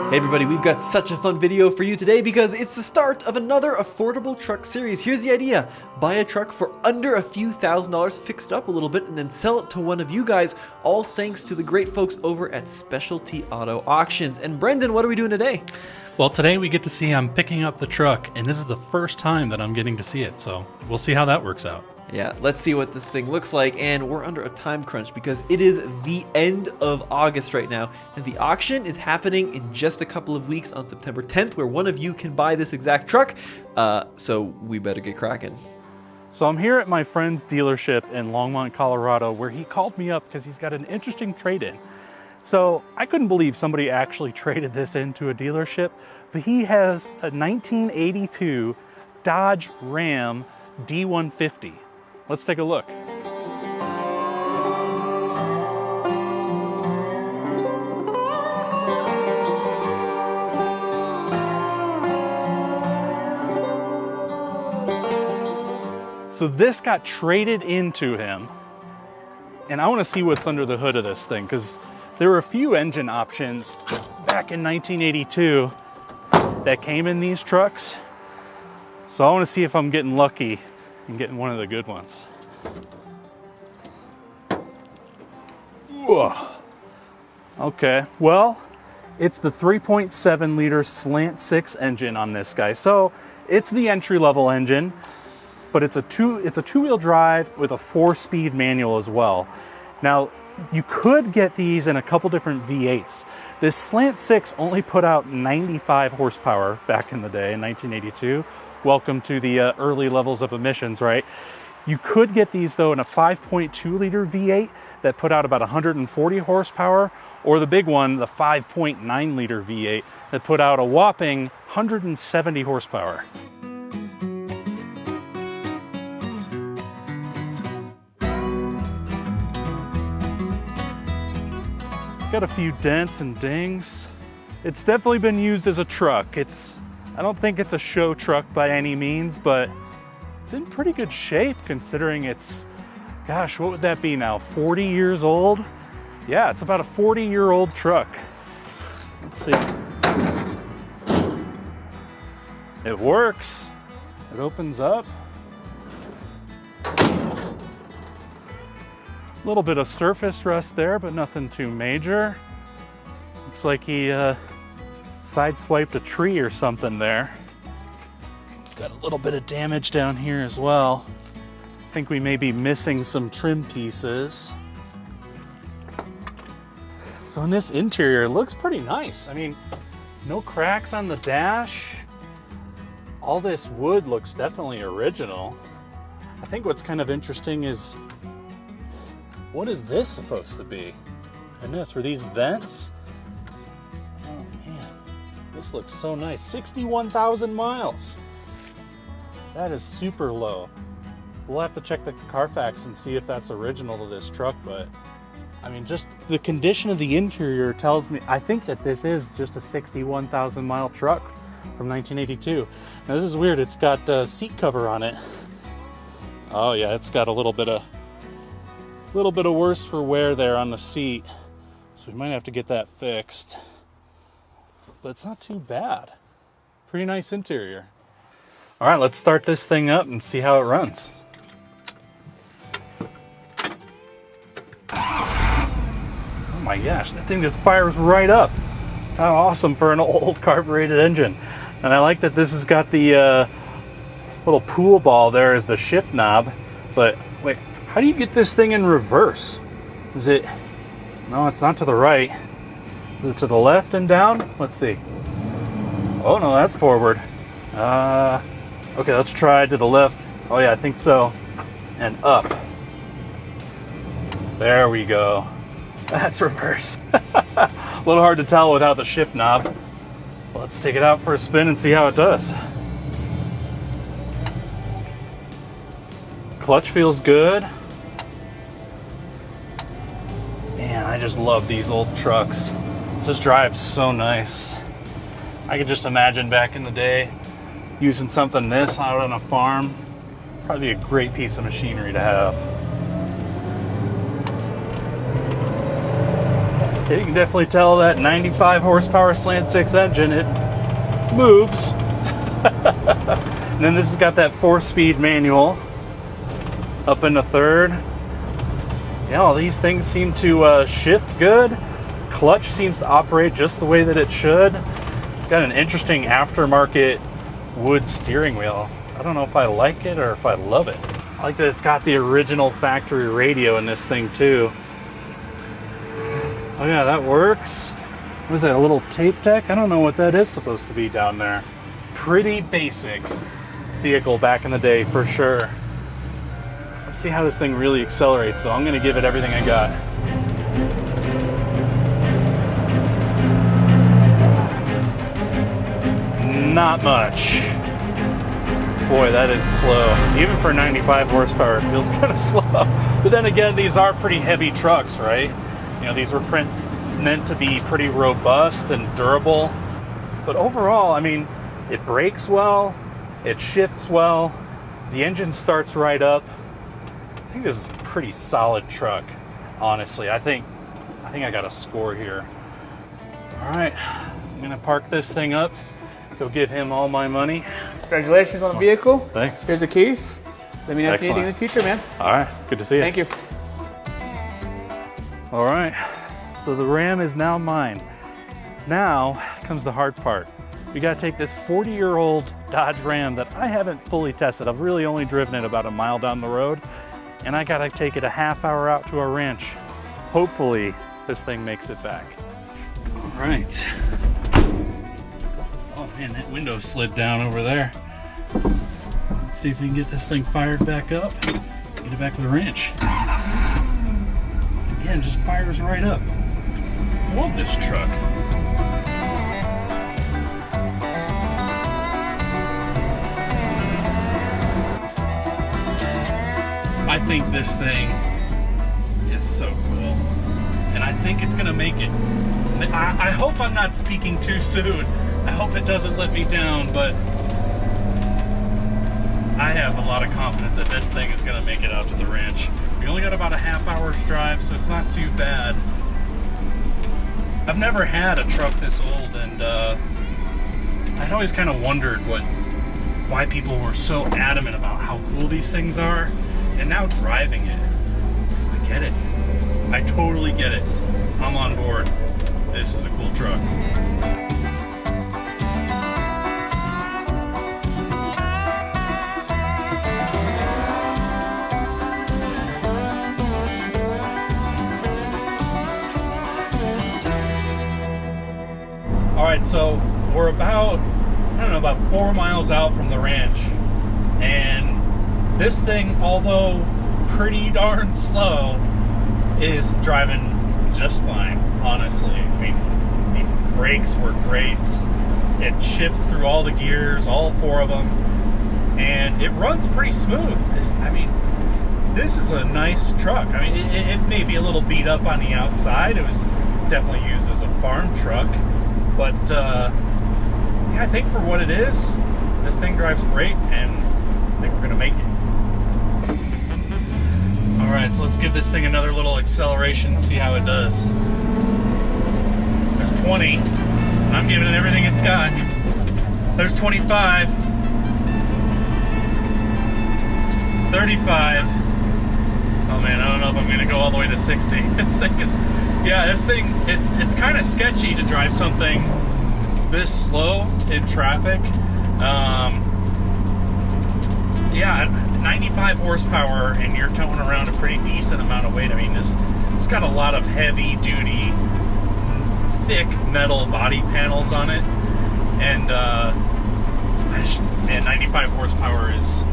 Hey everybody, we've got such a fun video for you today because it's the start of another affordable truck series. Here's the idea: buy a truck for under a few $1,000s, fixed up a little bit, and then sell it to one of you guys, all thanks to the great folks over at Specialty Auto Auctions. And Brendan, what are we doing today? Well, today we get to see I'm picking up the truck, and this is the first time that I'm getting to see it, so we'll see how that works out. Yeah, let's see what this thing looks like, and we're under a time crunch because it is the end of August right now, and the auction is happening in just a couple of weeks on September 10th, where one of you can buy this exact truck, so we better get cracking. So I'm here at my friend's dealership in Longmont, Colorado, where he called me up because he's got an interesting trade-in. So I couldn't believe somebody actually traded this into a dealership, but he has a 1982 Dodge Ram D150. Let's take a look. So this got traded into him, and I want to see what's under the hood of this thing, because there were a few engine options back in 1982 that came in these trucks. So I want to see if I'm getting lucky and getting one of the good ones. Whoa. Okay, well, it's the 3.7 liter slant 6 engine on this guy. So it's the entry level engine, but it's a two-wheel drive with a 4-speed manual as well. Now, you could get these in a couple different V8s. This slant 6 only put out 95 horsepower back in the day in 1982. Welcome to the early levels of emissions, right? You could get these though in a 5.2 liter V8 that put out about 140 horsepower, or the big one, the 5.9 liter V8 that put out a whopping 170 horsepower. Got a few dents and dings. It's definitely been used as a truck. I don't think it's a show truck by any means, but it's in pretty good shape considering it's, gosh, what would that be now? 40 years old? Yeah, it's about a 40-year-old truck. Let's see. It works. It opens up. A little bit of surface rust there, but nothing too major. Looks like he sideswiped a tree or something there. It's got a little bit of damage down here as well. I think we may be missing some trim pieces. So in this interior, it looks pretty nice. I mean, no cracks on the dash. All this wood looks definitely original. I think what's kind of interesting is, what is this supposed to be? And this, were these vents? Oh man, this looks so nice. 61,000 miles. That is super low. We'll have to check the Carfax and see if that's original to this truck, but I mean, just the condition of the interior tells me, I think that this is just a 61,000 mile truck from 1982. Now this is weird, it's got a seat cover on it. Oh yeah, it's got a little bit of worse for wear there on the seat, so we might have to get that fixed, but it's not too bad. Pretty nice interior. All right, let's start this thing up and see how it runs. Oh my gosh, that thing just fires right up. How awesome for an old carbureted engine. And I like that this has got the little pool ball there as the shift knob, but wait, how do you get this thing in reverse? Is it, no, it's not to the right. Is it to the left and down? Let's see. Oh no, that's forward. Okay, let's try to the left. Oh yeah, I think so. And up. There we go. That's reverse. A little hard to tell without the shift knob. Let's take it out for a spin and see how it does. Clutch feels good. Man, I just love these old trucks. This drives so nice. I could just imagine back in the day using something this out on a farm. Probably a great piece of machinery to have. You can definitely tell that 95 horsepower slant 6 engine, it moves. And then this has got that 4-speed manual up in the third. Yeah, all these things seem to shift good. Clutch seems to operate just the way that it should. It's got an interesting aftermarket wood steering wheel. I don't know if I like it or if I love it. I like that it's got the original factory radio in this thing too. Oh yeah, that works. What is that, a little tape deck? I don't know what that is supposed to be down there. Pretty basic vehicle back in the day for sure. Let's see how this thing really accelerates though. I'm gonna give it everything I got. Not much. Boy, that is slow. Even for 95 horsepower, it feels kind of slow. But then again, these are pretty heavy trucks, right? You know, these were meant to be pretty robust and durable. But overall, I mean, it brakes well, it shifts well, the engine starts right up. I think this is a pretty solid truck, honestly. I think I got a score here. All right, I'm gonna park this thing up, go give him all my money. Congratulations on the vehicle. Thanks. Here's the keys. Let me know if you need anything in Excellent. the future, man. All right, good to see you. Thank you. All right, so the Ram is now mine. Now comes the hard part. We gotta take this 40-year-old Dodge Ram that I haven't fully tested. I've really only driven it about a mile down the road, and I gotta take it a half hour out to our ranch. Hopefully, this thing makes it back. All right. Oh man, that window slid down over there. Let's see if we can get this thing fired back up, get it back to the ranch. Again, just fires right up. Love this truck. I think this thing is so cool, and I think it's gonna make it. I hope I'm not speaking too soon. I hope it doesn't let me down, but I have a lot of confidence that this thing is gonna make it out to the ranch. We only got about a half hour's drive, so it's not too bad. I've never had a truck this old, and I'd always kind of wondered why people were so adamant about how cool these things are. And now driving it, I get it. I totally get it. I'm on board. This is a cool truck. All right, so we're about 4 miles out from the ranch, and this thing, although pretty darn slow, is driving just fine, honestly. I mean, these brakes work great. It shifts through all the gears, all 4 of them, and it runs pretty smooth. This is a nice truck. I mean, it may be a little beat up on the outside. It was definitely used as a farm truck, but yeah, I think for what it is, this thing drives great, and I think we're gonna make it. All right, so let's give this thing another little acceleration and see how it does. There's 20, and I'm giving it everything it's got. There's 25, 35. Oh man, I don't know if I'm gonna go all the way to 60. This thing, it's kind of sketchy to drive something this slow in traffic. 95 horsepower, and you're towing around a pretty decent amount of weight. I mean, it's got a lot of heavy duty, thick metal body panels on it, and man, 95 horsepower is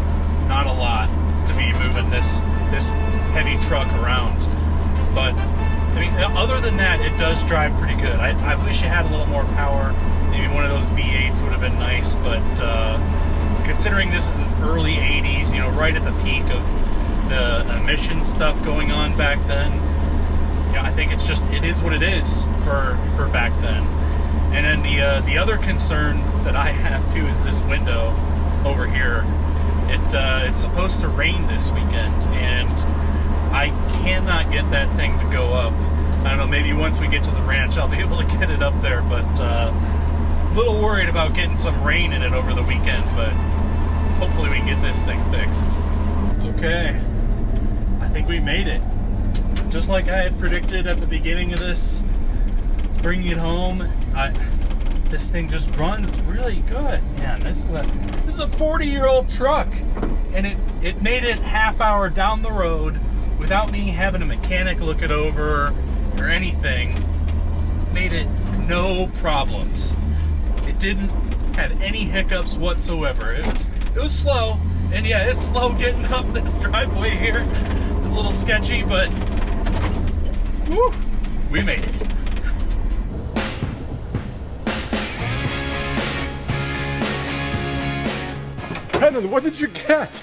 not a lot to be moving this heavy truck around. But I mean, other than that, it does drive pretty good. I wish it had a little more power. Maybe one of those V8s would have been nice, but considering this is early 80s, you know, right at the peak of the emission stuff going on back then, yeah, I think it is what it is for back then. And then the other concern that I have too is this window over here. It's supposed to rain this weekend, and I cannot get that thing to go up. I don't know, maybe once we get to the ranch, I'll be able to get it up there, but a little worried about getting some rain in it over the weekend, but hopefully we can get this thing fixed. Okay, I think we made it. Just like I had predicted at the beginning of this, bringing it home, this thing just runs really good. Man, this is a 40-year-old truck, and it made it half hour down the road without me having a mechanic look it over or anything. Made it no problems. It didn't have any hiccups whatsoever. It was slow, and yeah, it's slow getting up this driveway here. A little sketchy, but whew, we made it. Brandon, what did you get?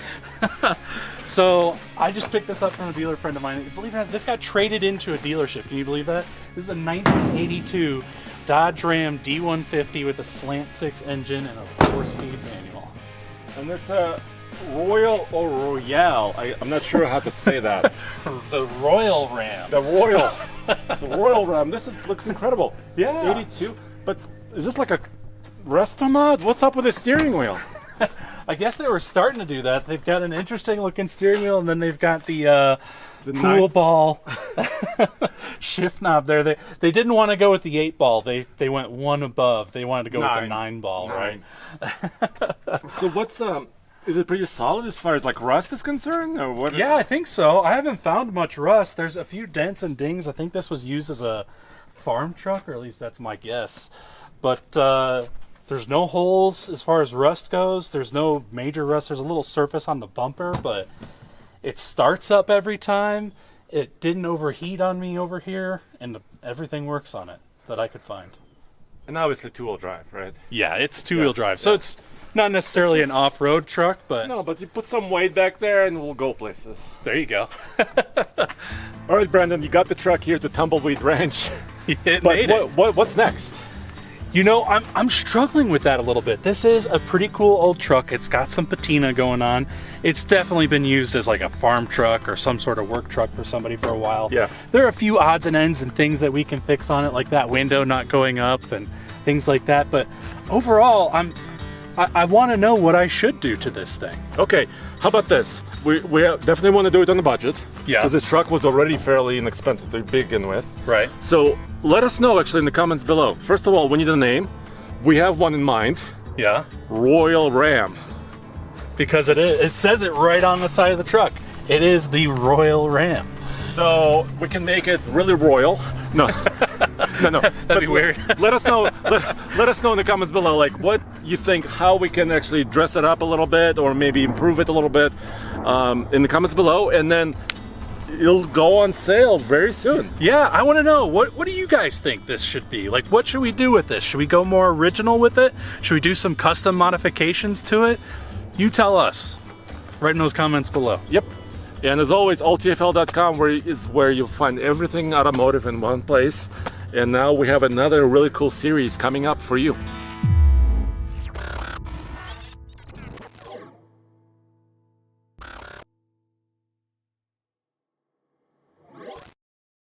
So I just picked this up from a dealer friend of mine. Believe it or not, this got traded into a dealership. Can you believe that? This is a 1982 Dodge Ram D150 with a slant 6 engine and a 4-speed manual. And it's a Royal or Royale. I'm not sure how to say that. The Royal Ram. The Royal Ram. Looks incredible. Yeah. 82. But is this like a resto mod? What's up with the steering wheel? I guess they were starting to do that. They've got an interesting looking steering wheel, and then they've got the pool ball shift knob there. They didn't want to go with the 8-ball. They went one above. They wanted to go with the 9-ball, right? So what's is it pretty solid as far as like rust is concerned, or what? Yeah, I think so. I haven't found much rust. There's a few dents and dings. I think this was used as a farm truck, or at least that's my guess. But there's no holes as far as rust goes. There's no major rust. There's a little surface on the bumper, but it starts up every time. It didn't overheat on me over here, and everything works on it that I could find. And obviously 2-wheel drive, right? Yeah, it's 2-wheel drive. So it's not necessarily an off-road truck, but... No, but you put some weight back there and we'll go places. There you go. All right, Brandon, you got the truck here to Tumbleweed Ranch. Made it. What's next? You know, I'm struggling with that a little bit. This is a pretty cool old truck. It's got some patina going on. It's definitely been used as like a farm truck or some sort of work truck for somebody for a while. Yeah. There are a few odds and ends and things that we can fix on it, like that window not going up and things like that. But overall, I want to know what I should do to this thing. Okay, how about this? We definitely want to do it on the budget. Yeah. Because this truck was already fairly inexpensive to begin with. Right. So let us know actually in the comments below. First of all, we need a name. We have one in mind. Yeah. Royal Ram. Because it is. It says it right on the side of the truck. It is the Royal Ram. So we can make it really royal. No. No. That'd be weird. Let us know. Let us know in the comments below, like what you think, how we can actually dress it up a little bit, or maybe improve it a little bit, in the comments below, and then it'll go on sale very soon. Yeah, I want to know, what do you guys think this should be? Like, what should we do with this? Should we go more original with it? Should we do some custom modifications to it? You tell us. Right in those comments below. Yep. And as always, alltfl.com is where you'll find everything automotive in one place. And now we have another really cool series coming up for you.